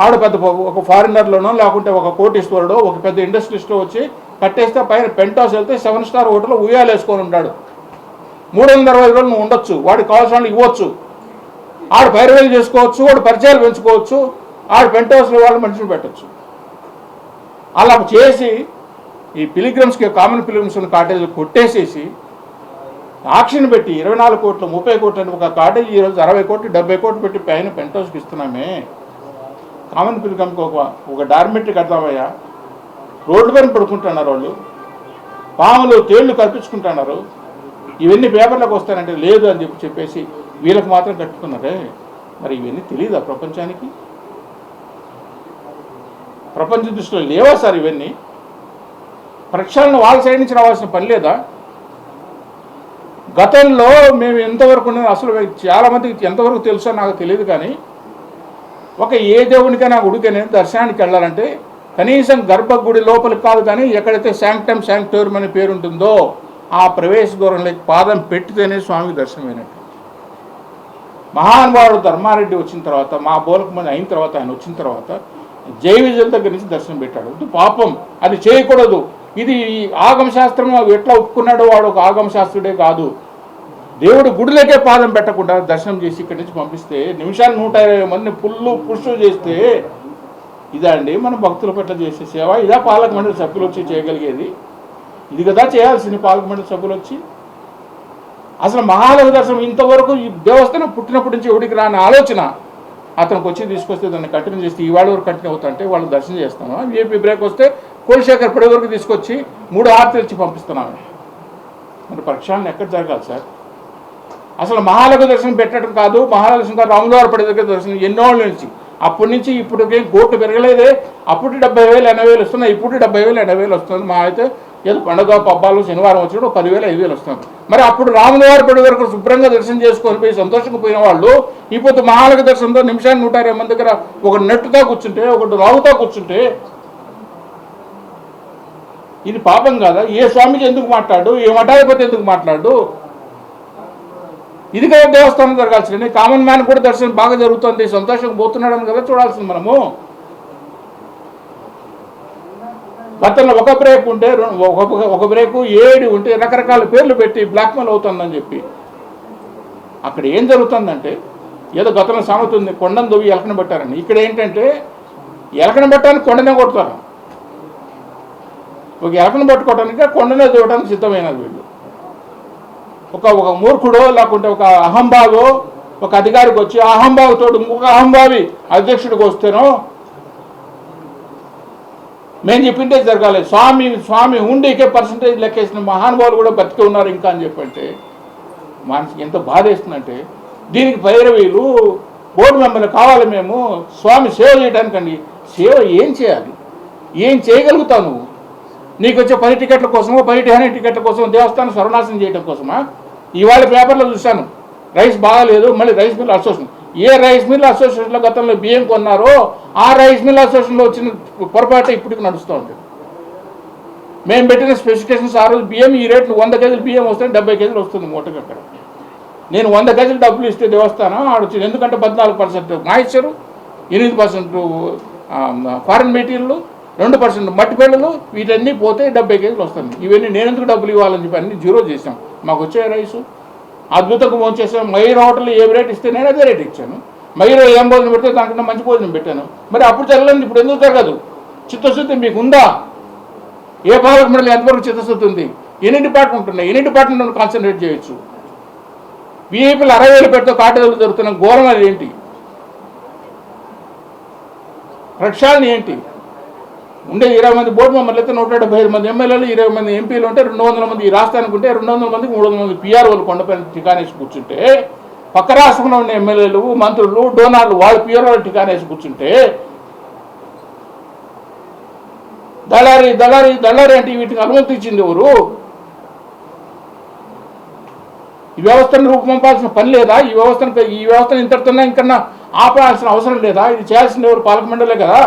ఆడ పెద్ద ఒక ఫారినర్లోనో లేకుంటే ఒక కోటీశ్వరుడో ఒక పెద్ద ఇండస్ట్రియలిస్టో వచ్చి కట్టేస్తే పైన పెంట్ హౌస్ వెళ్తే 7 స్టార్ హోటల్లో ఉయ్యాలు వేసుకొని ఉంటాడు. 360 రోజులు నువ్వు ఉండొచ్చు, వాడికి కావాల్సిన వాళ్ళు ఇవ్వచ్చు, ఆడు పైరవేలు చేసుకోవచ్చు, వాడు పరిచయాలు పెంచుకోవచ్చు, ఆడు పెంట్ హౌస్లో వాళ్ళు మనుషులు పెట్టచ్చు. అలా చేసి ఈ పిలిగ్రమ్స్కి కామన్ పిలిగ్రమ్స్ ఉన్న కాటేజీలు కొట్టేసేసి ఆక్షన్ పెట్టి 24 కోట్లు 30 కోట్లు అని ఒక కాటేజీ ఈరోజు 60 కోట్లు 70 కోట్లు పెట్టి పైన పెంట్ హౌస్కి ఇస్తున్నామే. కామన్ పిలిగ్రమ్కి ఒక డార్మెటరీ కడతామయ్యా. రోడ్డు పైన పడుకుంటున్నారు వాళ్ళు, పాములు తేళ్లు కల్పించుకుంటున్నారు. ఇవన్నీ పేపర్లకు వస్తానంటే లేదు అని చెప్పేసి వీళ్ళకి మాత్రం కట్టుకున్నారే. మరి ఇవన్నీ తెలియదా ప్రపంచానికి? ప్రపంచ దృష్టిలో లేవా సార్ ఇవన్నీ? ప్రక్షాళన వాళ్ళ సైడ్ నుంచి రావాల్సిన పని లేదా? గతంలో మేము ఎంతవరకు అసలు చాలామందికి ఎంతవరకు తెలుసో నాకు తెలియదు, కానీ ఒక ఏ దేవునికైనా గుడికైనా దర్శనానికి వెళ్ళాలంటే కనీసం గర్భగుడి లోపలికి కాదు, కానీ ఎక్కడైతే శాంక్టమ్ శాంక్టోరియం అనే పేరు ఉంటుందో ఆ ప్రవేశ దూరంలోకి పాదం పెట్టితేనే స్వామి దర్శనమైనట్టు. మహానుభావుడు ధర్మారెడ్డి వచ్చిన తర్వాత, మా బోలకు మంది అయిన తర్వాత, ఆయన వచ్చిన తర్వాత జై విజయుల దగ్గర నుంచి దర్శనం పెట్టాడు. పాపం, అది చేయకూడదు. ఇది ఆగమశాస్త్రం ఎట్లా ఒప్పుకున్నాడో వాడు ఒక ఆగమశాస్త్రుడే కాదు. దేవుడు గుడిలోకే పాదం పెట్టకుండా దర్శనం చేసి ఇక్కడి నుంచి పంపిస్తే నిమిషాన్ని 120 మందిని పుష్ చేస్తే ఇదా అండి మన భక్తుల పట్ల చేసే సేవ? ఇదా పాలక మండలి సభ్యులు వచ్చి చేయగలిగేది? ఇది కదా చేయాల్సింది పాలక మండలి సభ్యులు వచ్చి. అసలు మహాలయ దర్శనం ఇంతవరకు ఈ దేవస్థానం పుట్టినప్పటి నుంచి ఎవడికి రాని ఆలోచన అతనికి వచ్చి తీసుకొస్తే దాన్ని కంటిన్యూ చేస్తే ఇవాళ వరకు కంటిన్యూ అవుతుంటే వాళ్ళు దర్శనం చేస్తాము. ఏపీ బ్రేక్ వస్తే కులశేఖర్ పడి వరకు తీసుకొచ్చి 3 హారతులు ఇచ్చి పంపిస్తున్నాము. మరి ప్రక్షాళన ఎక్కడ జరగాలి సార్? అసలు మహాలయ దర్శనం పెట్టడం కాదు, మహాలయ దర్శనం కాదు, రాములవారి పడి దగ్గర దర్శనం ఎన్నోళ్ళ నుంచి. అప్పటి నుంచి ఇప్పటికేం కోట్లు పెరగలేదే. అప్పుడు 70,000 80,000 వస్తున్నాయి, ఇప్పుడు 70,000 80,000 వస్తుంది. మా అయితే ఏదో పండుగ పబ్బాలు శనివారం వచ్చినప్పుడు 10,000 5,000 వస్తుంది. మరి అప్పుడు రాములవారి పడి వరకు శుభ్రంగా దర్శనం చేసుకొని పోయి సంతోషంగా పోయిన వాళ్ళు ఇప్పుడు మహాలయ దర్శనంతో నిమిషాన్ని 120 మంది దగ్గర ఒక నెట్టుతా కూర్చుంటే, ఒకటి రాగుతా కూర్చుంటే ఇది పాపం కాదా? ఏ స్వామికి ఎందుకు మాట్లాడు, ఏ మఠాధిపతి ఎందుకు మాట్లాడు? ఇది కదా దేవస్థానం జరగాల్సింది. కామన్ మ్యాన్ కూడా దర్శనం బాగా జరుగుతుంది, సంతోషంగా పోతున్నాడని కదా చూడాల్సింది మనము. గతంలో ఒక బ్రేక్ ఉంటే ఒక బ్రేకు 7 ఉంటే రకరకాల పేర్లు పెట్టి బ్లాక్మెయిల్ అవుతుందని చెప్పి అక్కడ ఏం జరుగుతుందంటే ఏదో గతంలో సామెత ఉంది, కొండను దొవ్వి ఎలకన పెట్టారని. ఇక్కడ ఏంటంటే ఎలకన పెట్టడానికి కొండనే కొడతారు. ఒక ఎలకను పట్టుకోవడానికి కొండనే దూవడానికి సిద్ధమైనది వీళ్ళు. ఒక మూర్ఖుడో లేకుంటే ఒక అహంభావో ఒక అధికారికి వచ్చి ఆ అహంభావితో ఇంకొక అహంభావి అధ్యక్షుడికి వస్తేనో మేము చెప్పింటే జరగాలి. స్వామి ఉండేకే పర్సంటేజ్ లెక్కేసిన మహానుభావులు కూడా బతికే ఉన్నారు ఇంకా అని చెప్పంటే మనకి ఎంత బాధ వేస్తుందంటే, దీనికి పైరవీలు బోర్డు మెంబర్లు కావాలి మేము స్వామి సేవ చేయడానికండి. సేవ ఏం చేయాలి, ఏం చేయగలుగుతావు నువ్వు? నీకు వచ్చే 10 టికెట్ల కోసమో 10 టికెట్ల కోసం దేవస్థానం సర్వనాశనం చేయడం కోసమా? ఇవాళ పేపర్లో చూశాను, రైస్ బాగాలేదు, మళ్ళీ రైస్ మిల్ అసోసియేషన్. ఏ రైస్ మిల్ అసోసియేషన్లో గతంలో బియ్యం కొన్నారో ఆ రైస్ మిల్ అసోసియేషన్లో వచ్చిన పొరపాటు ఇప్పటికి నడుస్తూ ఉంటుంది. మేము పెట్టిన స్పెసిఫికేషన్స్ ఆ రోజు బియ్యం ఈ రేట్లు 100 కేజీలు బియ్యం వస్తే 70 కేజీలు వస్తుంది మూటకి. అక్కడ నేను 100 కేజీలు డబ్బులు ఇస్తే దేవస్థానం ఆడొచ్చింది. ఎందుకంటే 14% మాయిశ్చరు, 8% ఫారెన్ మెటీరియల్, 2% మట్టి పిల్లలు, వీటన్నీ పోతే 70 కేజీలు వస్తుంది. ఇవన్నీ నేను ఎందుకు డబ్బులు ఇవ్వాలని చెప్పి అన్ని జీరో చేసాం. మాకు వచ్చే రైసు అద్భుతంగా భోంచేసాం. మైర్ హోటల్లో ఏ రేట్ ఇస్తే నేను అదే రేట్ ఇచ్చాను. మైర్లో ఏం భోజనం పెడితే దానికన్నా మంచి భోజనం పెట్టాను. మరి అప్పుడు జరగలేదు, ఇప్పుడు ఎందుకు జరగదు? చిత్తశుద్ధి మీకు ఉందా? ఏ పాలక మండలి ఎంతవరకు చిత్తశుద్ధి ఉంది? ఎన్ని డిపార్ట్మెంట్ ఉన్నాయి, ఎన్ని డిపార్ట్మెంట్ కాన్సన్ట్రేట్ చేయొచ్చు? వీఐపీలు 60,000 పెడితే కాటేజీలు జరుగుతున్న ఘోరం అది ఏంటి? ప్రక్షాళన ఏంటి? ఉండే 20 మంది బోర్డు మెంబర్లు అయితే 175 మంది ఎమ్మెల్యేలు, 20 మంది ఎంపీలు ఉంటే 200 మంది ఈ రాష్ట్రానికి ఉంటే 200 మందికి 300 మంది పిఆర్ఓలు కొండపైన ఠికానేసి కూర్చుంటే, పక్క రాష్ట్రంలో ఉన్న ఎమ్మెల్యేలు మంత్రులు డోనార్లు వాళ్ళు పిఆర్ఓలు ఠికానేసి కూర్చుంటే, దళారి అంటే వీటికి అనుమతి ఇచ్చింది ఎవరు? ఈ వ్యవస్థను రూపొందాల్సిన పని లేదా? ఈ వ్యవస్థను ఇంతటితోనే ఇంకన్నా ఆపాల్సిన అవసరం లేదా? ఇది చేయాల్సింది ఎవరు? పాలక మండలే కదా.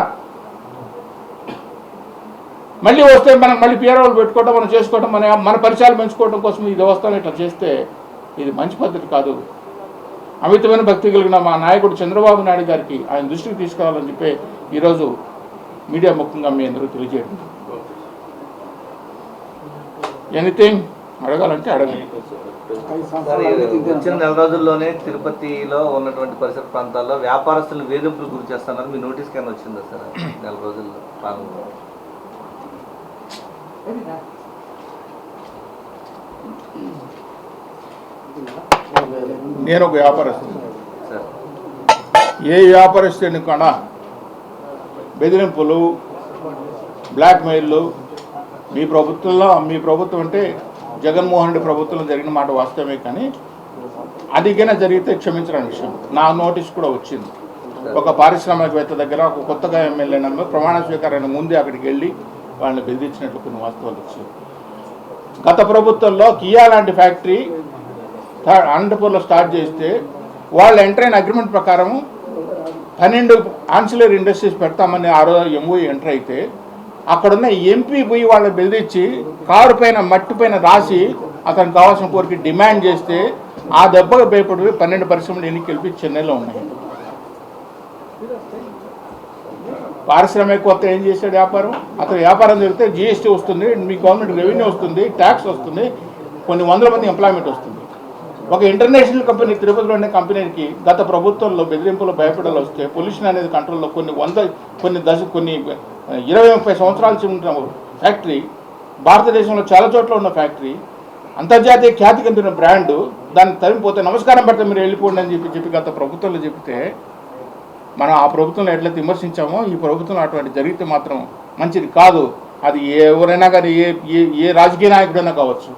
మళ్ళీ వస్తే మనం మళ్ళీ పిఆర్ఓలు పెట్టుకోవడం, మనం చేసుకోవడం, మన పరిచయాలు పెంచుకోవడం కోసం ఈ వ్యవస్థను ఇట్లా చేస్తే ఇది మంచి పద్ధతి కాదు. అమితమైన భక్తి కలిగిన మా నాయకుడు చంద్రబాబు నాయుడు గారికి ఆయన దృష్టికి తీసుకురావాలని చెప్పి ఈరోజు మీడియా ముఖ్యంగా మీ అందరూ తెలియజేయండి. ఎనీథింగ్ అడగాలంటే అడగండి. వచ్చిన నెల రోజుల్లోనే తిరుపతిలో ఉన్నటువంటి పరిసర ప్రాంతాల్లో వ్యాపారస్తులు వేధింపులు గురి చేస్తున్నారు. మీ నోటీస్ కింద వచ్చిందా సార్ నెల రోజుల్లో పాలనలో? నేను ఒక వ్యాపారస్తుని. ఏ వ్యాపారస్తుని కూడా బెదిరింపులు, బ్లాక్మెయిల్లు మీ ప్రభుత్వం అంటే జగన్మోహన్ రెడ్డి ప్రభుత్వంలో జరిగిన మాట వాస్తవమే, కానీ అదిగైనా జరిగితే క్షమించడం విషయం. నా నోటీస్ కూడా వచ్చింది. ఒక పారిశ్రామికవేత్త దగ్గర ఒక కొత్తగా ఎమ్మెల్యే నెంబర్ ప్రమాణ స్వీకారానికి ముందే అక్కడికి వెళ్ళి వాళ్ళని బెదిరించినట్లు కొన్ని వాస్తవాలు వచ్చాయి. గత ప్రభుత్వంలో కియా లాంటి ఫ్యాక్టరీ అనంతపూర్లో స్టార్ట్ చేస్తే వాళ్ళు ఎంటర్ అయిన అగ్రిమెంట్ ప్రకారం 12 ఆన్సిలరీ ఇండస్ట్రీస్ పెడతామని ఆ రోజు ఎంఓఈ ఎంటర్ అయితే అక్కడున్న ఎంపీ పోయి వాళ్ళని బెదిరించి కారు పైన మట్టి పైన రాసి అతనికి కావాల్సిన కోరిక డిమాండ్ చేస్తే ఆ దెబ్బకు భయపడి 12 పరిశ్రమలు ఎన్నికలిపి చెన్నైలో ఉన్నాయి. పారిశ్రామికవేత్త ఏం చేశాడు? అతను వ్యాపారం జరిగితే జిఎస్టీ వస్తుంది, మీ గవర్నమెంట్ రెవెన్యూ వస్తుంది, ట్యాక్స్ వస్తుంది, కొన్ని వందల మంది ఎంప్లాయ్మెంట్ వస్తుంది. ఒక ఇంటర్నేషనల్ కంపెనీ తిరుపతిలో ఉండే కంపెనీకి గత ప్రభుత్వంలో బెదిరింపులు భయపడాలి వస్తే పొల్యూషన్ అనేది కంట్రోల్లో కొన్ని 20-30 సంవత్సరాల ఉన్న ఫ్యాక్టరీ, భారతదేశంలో చాలా చోట్ల ఉన్న ఫ్యాక్టరీ, అంతర్జాతీయ ఖ్యాతి చెందిన బ్రాండు, దాన్ని తరిమిపోతే నమస్కారం పెడితే మీరు వెళ్ళిపోండి అని చెప్పి గత ప్రభుత్వంలో చెప్తే మనం ఆ ప్రభుత్వంలో ఎట్లయితే విమర్శించామో ఈ ప్రభుత్వంలో అటువంటి జరిగితే మాత్రం మంచిది కాదు. అది ఎవరైనా కానీ ఏ రాజకీయ నాయకుడైనా కావచ్చు.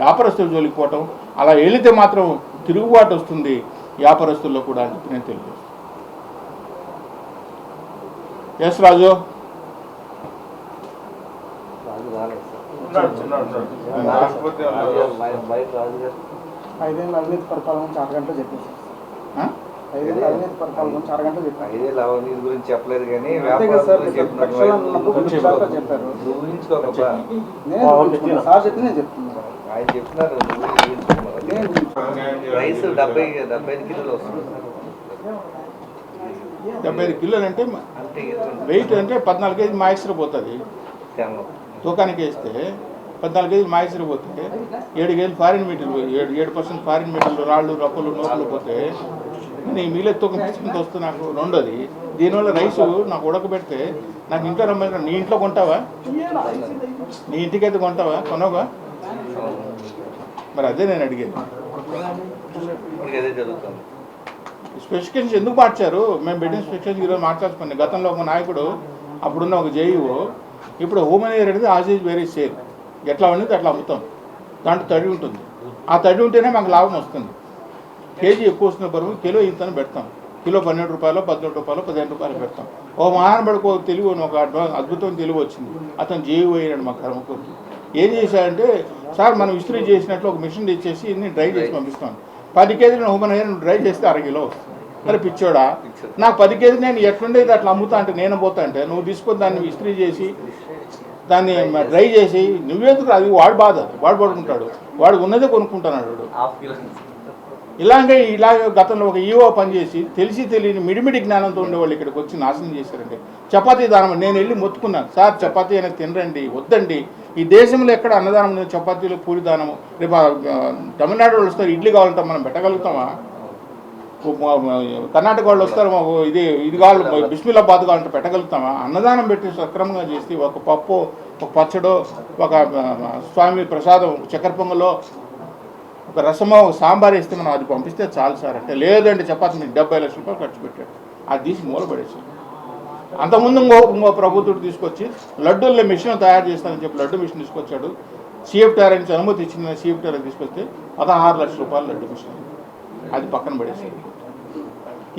వ్యాపారస్తులు జోలికి పోవటం అలా వెళితే మాత్రం తిరుగుబాటు వస్తుంది వ్యాపారస్తుల్లో కూడా అని చెప్పి నేను తెలియజేస్తాను. ఎస్ రాజు ఐదేళ్ళ అవినీతి పరిపాలన గురించి 6 గంటలు చెప్పేసి 5 అవినీతి పరిపాలన గురించి 6 గంటలు చెప్పారు. 5 అవినీతి గురించి చెప్పలేదు కానీ సార్ చెప్పి నేను చెప్తున్నాను. ఆయన చెప్తున్నారు రైస్ 75 కిలోలు వస్తుంది. 75 కిలోలు అంటే వెయిట్ అంటే 14 కేజీ మాయిశ్చర్ పోతుంది. తూకానికి వేస్తే 14 కేజీలు మాయిశ్చర్ పోతే 7 కేజీలు ఫారిన్ మీటర్లు 7% ఫారిన్ మీటర్లు రాళ్ళు రప్పలు నోట్లు పోతే నేను మిగిలే తూకం వస్తుంది నాకు. రెండోది దీనివల్ల రైసు నాకు ఉడకబెడితే నాకు ఇంట్లో రమ్మని నీ ఇంట్లో కొంటావా? నీ ఇంటికైతే కొంటావా? కొనవా? మరి అదే నేను అడిగేది. స్పెసిఫికేషన్స్ ఎందుకు మార్చారు? మేము పెట్టిన స్పెసిఫికేషన్ ఈరోజు మార్చాల్సుకున్నాం. గతంలో ఒక నాయకుడు అప్పుడున్న ఒక జేఈఓ ఇప్పుడు హోమ్ అనేది అనేది ఆజీజ్ వెరీ సేల్, ఎట్లా ఉండేది అట్లా అమ్ముతాం. దాంట్లో తడి ఉంటుంది. ఆ తడి ఉంటేనే మాకు లాభం వస్తుంది. కేజీ ఎక్కువ వస్తున్న బరువు కిలో ఇంతని పెడతాం. కిలో 12 రూపాయలు 14 రూపాయలు 15 రూపాయలు పెడతాం. ఓ మహానుభావుడికి ఒక తెలివి, ఒక అద్భుతమైన తెలివి వచ్చింది. అతను జేఈఓ అయ్యాడు మా కర్మకూరుకి. ఏం చేశాడంటే, సార్ మనం ఇస్త్రీ చేసినట్లు ఒక మిషన్ తెచ్చేసి ఇన్ని డ్రై చేసి పంపిస్తాను. 10 కేజీలు హోమన్ అయ్యారు, నువ్వు డ్రై చేస్తే 1/2 కిలో వస్తుంది. మరి పిచ్చోడా, నాకు 10 కేజీలు నేను ఎట్లుండేది అట్లా అమ్ముతా అంటే నేను పోతా అంటే నువ్వు తీసుకొని దాన్ని ఇస్త్రీ చేసి దాన్ని డ్రై చేసి నువ్వేందుకు? అది వాడు బాధ, వాడు పడుకుంటాడు, వాడు ఉన్నదే కొనుక్కుంటున్నాడు. ఇలాగే గతంలో ఒక ఈవో పనిచేసి తెలిసి తెలియని మిడిమిడి జ్ఞానంతో ఉండేవాళ్ళు ఇక్కడికి వచ్చి నాశనం చేశారండి. చపాతీ దానం నేను వెళ్ళి మొత్తుకున్నాను, సార్ చపాతీ అనేది తినరండి, వద్దండి. ఈ దేశంలో ఎక్కడ అన్నదానం లేదు, చపాతీలు పూరి దానము. రేపు తమిళనాడు వాళ్ళు వస్తారు, ఇడ్లీ కావాలంటే మనం పెట్టగలుగుతామా? కర్ణాటక వాళ్ళు వస్తారు, ఇది కావాలి బిస్మిల్లాబాద్ కావాలంటే పెట్టగలుగుతామా? అన్నదానం పెట్టి సక్రమంగా చేసి ఒక పప్పు, ఒక పచ్చడో, ఒక స్వామి ప్రసాదం, చక్కెర పొంగలో, ఒక రసమో, ఒక సాంబార్ వేస్తే మనం అది పంపిస్తే చాలు సార్ అంటే, లేదండి చపాతీ మీకు 70 లక్షల రూపాయలు ఖర్చు పెట్టాడు. అది తీసి మూలపడేసాడు. అంతకుముందు ఇంకో ప్రభుత్వుడు తీసుకొచ్చి లడ్డూల్లో మిషన్ తయారు చేస్తానని చెప్పి లడ్డు మిషన్ తీసుకొచ్చాడు. సిఎఫ్టీఆర్ నుంచి అనుమతి ఇచ్చిన సిఎఫ్టీఆర్ తీసుకొస్తే 16 లక్షల రూపాయలు లడ్డు మిషన్, అది పక్కన పడేసాడు.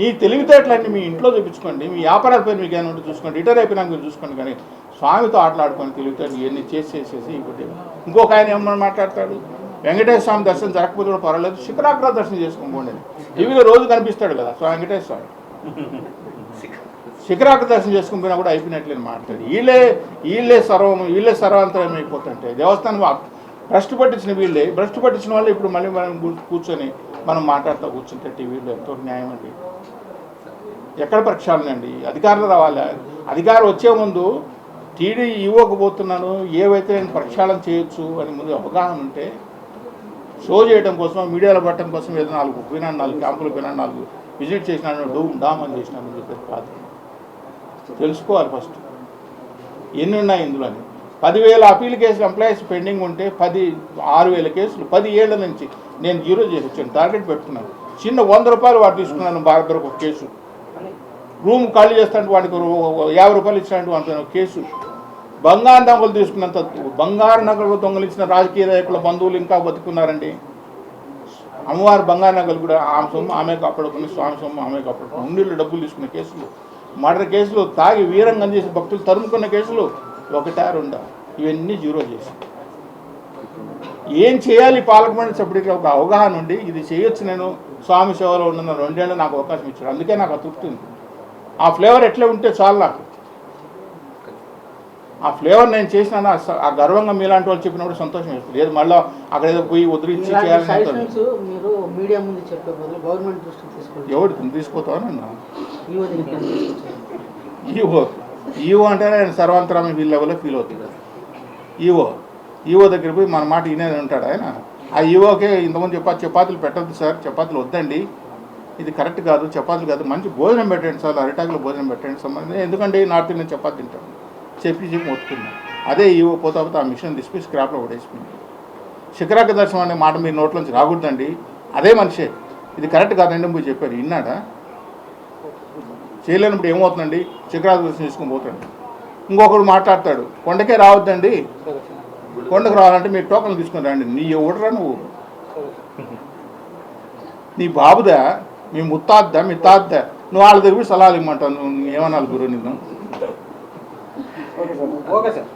ఈ తెలివితేటలన్నీ మీ ఇంట్లో చూపించుకోండి, మీ వ్యాపారాల పేరు మీకు ఏమైనా చూసుకోండి, రిటైర్ అయిపోయినాక మీరు చూసుకోండి. కానీ స్వామితో ఆటలాడుకొని తెలివితేటలు ఇవన్నీ చేసేసి ఇంకోటి ఇంకొక ఆయన ఏమన్నా మాట్లాడతాడు, వెంకటేశ్వర స్వామి దర్శనం జరగకపోతే కూడా పర్వాలేదు, శిఖరాగ్ర దర్శనం చేసుకోండి. టీవీలో రోజు కనిపిస్తాడు కదా స్వామి వెంకటేశ్వర స్వామి. శిఖరాగ్ర దర్శనం చేసుకుని పోయినా కూడా అయిపోయినట్లేని మాట్లాడి వీళ్ళే సర్వంతరం అయిపోతుంటే దేవస్థానం భ్రష్టు పట్టించిన వీళ్ళే, భ్రష్టు పట్టించిన వాళ్ళు ఇప్పుడు మళ్ళీ మనం కూర్చొని మనం మాట్లాడుతూ కూర్చుంటే టీవీలో ఎంతో న్యాయం అండి. ఎక్కడ ప్రక్షాళన అండి? అధికారులు రావాలి. అధికారం వచ్చే ముందు టీడీ ఇవ్వకపోతున్నాను, ఏవైతే నేను ప్రక్షాళన చేయొచ్చు అని ముందు అవగాహన ఉంటే షో చేయడం కోసం, మీడియాలో పట్టడం కోసం ఏదో 4 క్యాంపులు పోయినా, 4 విజిట్ చేసినాను, డూమ్ డామ్ అని చేసినాను చెప్పేది కాదు. తెలుసుకోవాలి ఫస్ట్ ఎన్ని ఉన్నాయి ఇందులో అని. 10,000 అపీల్ కేసులు ఎంప్లాయీస్ పెండింగ్ ఉంటే 6,000 కేసులు 10 ఏళ్ల నుంచి నేను జీరో చేసి వచ్చాను. టార్గెట్ పెట్టుకున్నాను. చిన్న 100 రూపాయలు వాడు తీసుకున్నాను. బార్బర్కి ఒక కేసు, రూమ్ ఖాళీ చేస్తాంటే వాడికి 50 రూపాయలు ఇచ్చినట్టు అంటున్నాను కేసు. బంగారు నగలు తీసుకున్నంత, బంగారు నగలు దొంగలించిన రాజకీయ నాయకుల బంధువులు ఇంకా బతుకున్నారండి. అమ్మవారి బంగారు నగలు కూడా ఆమె సొమ్ము ఆమె కాపాడుకుని, స్వామి సొమ్ము ఆమె కాపాడుకుని, ఉండిళ్ళు డబ్బులు తీసుకున్న కేసులు, మర్డర్ కేసులు, తాగి వీరంగం చేసి భక్తులు తరుముకున్న కేసులు 1-2 ఇవన్నీ జీరో చేసి ఏం చేయాలి పాలక మండలి సభ్యుడికి ఒక అవగాహన ఉండి ఇది చేయొచ్చు, నేను స్వామి సేవలో ఉన్న 2 ఏళ్ళు నాకు అవకాశం ఇచ్చాడు, అందుకే నాకు తృప్తి ఉంది. ఆ ఫ్లేవర్ ఎట్లా ఉంటే చాలు నాకు. ఆ ఫ్లేవర్ నేను చేసిన ఆ గర్వంగా మీలాంటి వాళ్ళు చెప్పినప్పుడు సంతోషం వేస్తుంది. లేదు మళ్ళీ అక్కడ ఏదో పోయి ఉద్రించి చేయాలని మీరు మీడియా ముందు చెప్పే బదులు గవర్నమెంట్ దృష్టికి తీసుకోండి. ఎవరికి తీసుకుపోతావని ఈవో అంటే నేను సర్వాంతరామి వీళ్ళ లెవెల్లో ఫీల్ అవుతుంది. ఈవో దగ్గర పోయి మన మాట ఈయనే ఉంటాడు ఆయన. ఆ ఈవోకే ఇంతకుముందు చపాతీలు పెట్టద్దు సార్, చపాతీలు వద్దండి, ఇది కరెక్ట్ కాదు, చపాతీలు కాదు, మంచి భోజనం పెట్టండి సార్, అరిటాకులో భోజనం పెట్టండి సంబంధం, ఎందుకంటే నార్త్ ఇండియన్ చపాతీ తింటాను చెప్పి ఒత్తుకున్నాను. అదే ఈవో పోతా ఆ మిషన్ తీసుకుని స్క్రాప్లో పడేసుకుంది. శిఖరాగ్ర దర్శనం అనే మాట మీ నోట్లోంచి రాకూడదండి, అదే మనిషే, ఇది కరెక్ట్ కాదండి మీరు చెప్పారు, విన్నాడా? చేయలేనప్పుడు ఏమవుతుందండి, శిఖరాగ్ర దర్శనం తీసుకుని పోతాడు. ఇంకొకడు మాట్లాడతాడు, కొండకే రావద్దండి, కొండకు రావాలంటే మీరు టోకన్లు తీసుకుని రండి. నీ ఎవడరా నువ్వు? నీ బాబుదా, మీ ముత్తాద్దా, మీ తాద్ద, నువ్వు వాళ్ళ దగ్గర సలహాలు ఇమ్మంటావు, నువ్వు ఏమన్నాను గురువు నిన్ను? Okay sir.